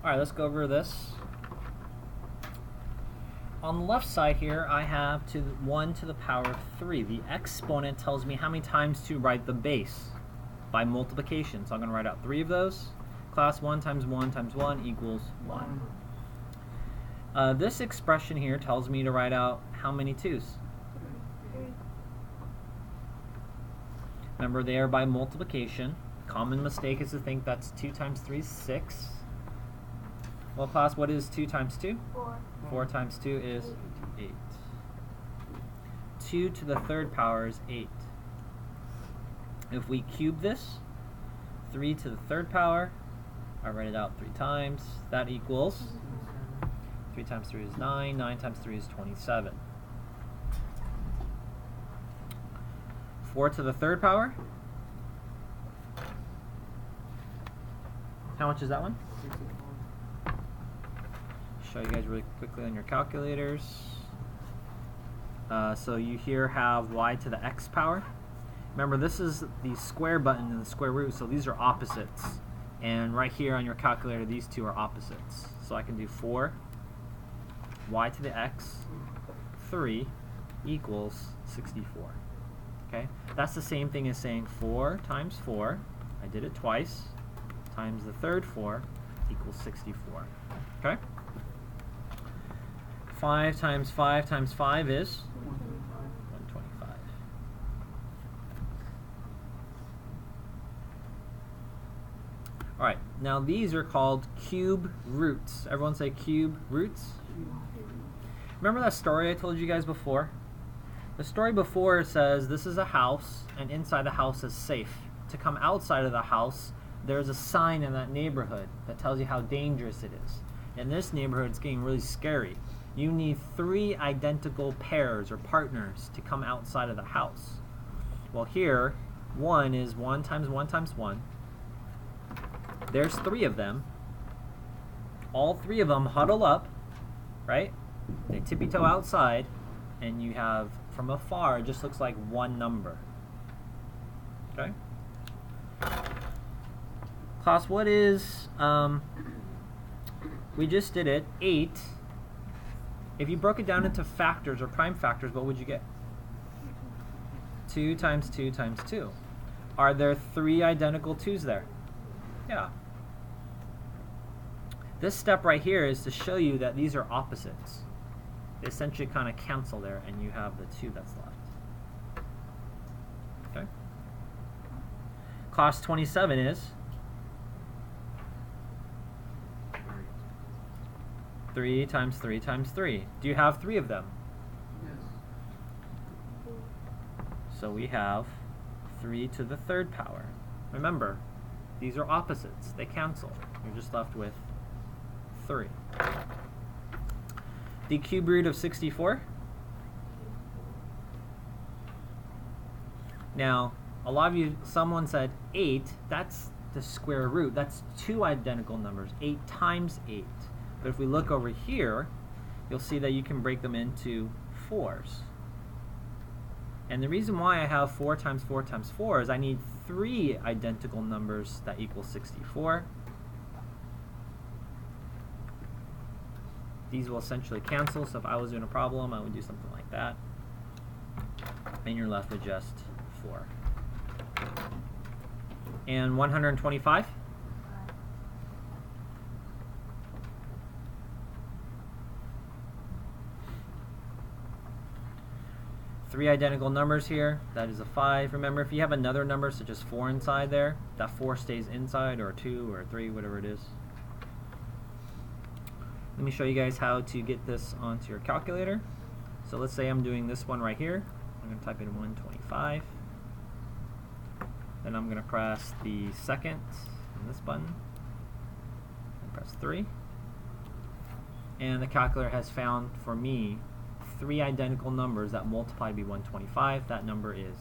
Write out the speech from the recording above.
All right, let's go over this. On the left side here, I have 1 to the power of 3. The exponent tells me how many times to write the base by multiplication. So I'm going to write out 3 of those. Class 1 times 1 times 1 equals 1. This expression here tells me to write out how many 2's? Remember, they are by multiplication. Common mistake is to think that's 2 times 3 is 6. Well, class, what is 2 times 2? 4. 4 times 2 is 8. 2 to the third power is 8. If we cube this, 3 to the third power, I write it out 3 times, that equals 3 times 3 is 9, 9 times 3 is 27. 4 to the third power, how much is that one? Show you guys really quickly on your calculators. So you here have y to the x power. Remember, this is the square button and the square root, so these are opposites. And right here on your calculator, these two are opposites. So I can do 4 y to the x 3 equals 64. Okay, that's the same thing as saying 4 times 4, I did it twice, times the third 4 equals 64. Okay? 5 times 5 times 5 is 125. Alright, now these are called cube roots. Everyone say cube roots. Remember that story I told you guys before? The story before says this is a house, and inside the house is safe. To come outside of the house, there's a sign in that neighborhood that tells you how dangerous it is. In this neighborhood, it's getting really scary. You need 3 identical pairs or partners to come outside of the house. Well, here, 1 is 1 times 1 times 1. There's 3 of them. All 3 of them huddle up, right? They tippy-toe outside, and you have, from afar, it just looks like one number. Okay? Class, what is, we just did it, 8. If you broke it down into factors or prime factors, what would you get? 2 times 2 times 2. Are there 3 identical 2's there? Yeah. This step right here is to show you that these are opposites. They essentially kind of cancel there, and you have the 2 that's left. Okay? Class 27 is 3 times 3 times 3. Do you have 3 of them? Yes. So we have 3 to the third power. Remember, these are opposites. They cancel. You're just left with 3. The cube root of 64. Now, a lot of you, someone said 8, that's the square root. That's 2 identical numbers, 8 times 8. But if we look over here, you'll see that you can break them into 4's. And the reason why I have 4 times 4 times 4 is I need 3 identical numbers that equal 64. These will essentially cancel, so if I was doing a problem, I would do something like that. And you're left with just 4. And 125? 3 identical numbers here. That is a 5. Remember, if you have another number such as 4 inside there, that 4 stays inside, or 2 or 3, whatever it is. Let me show you guys how to get this onto your calculator. So let's say I'm doing this one right here. I'm going to type in 125. Then I'm going to press the second and this button. And press 3. And the calculator has found for me 3 identical numbers that multiply to be 125. That number is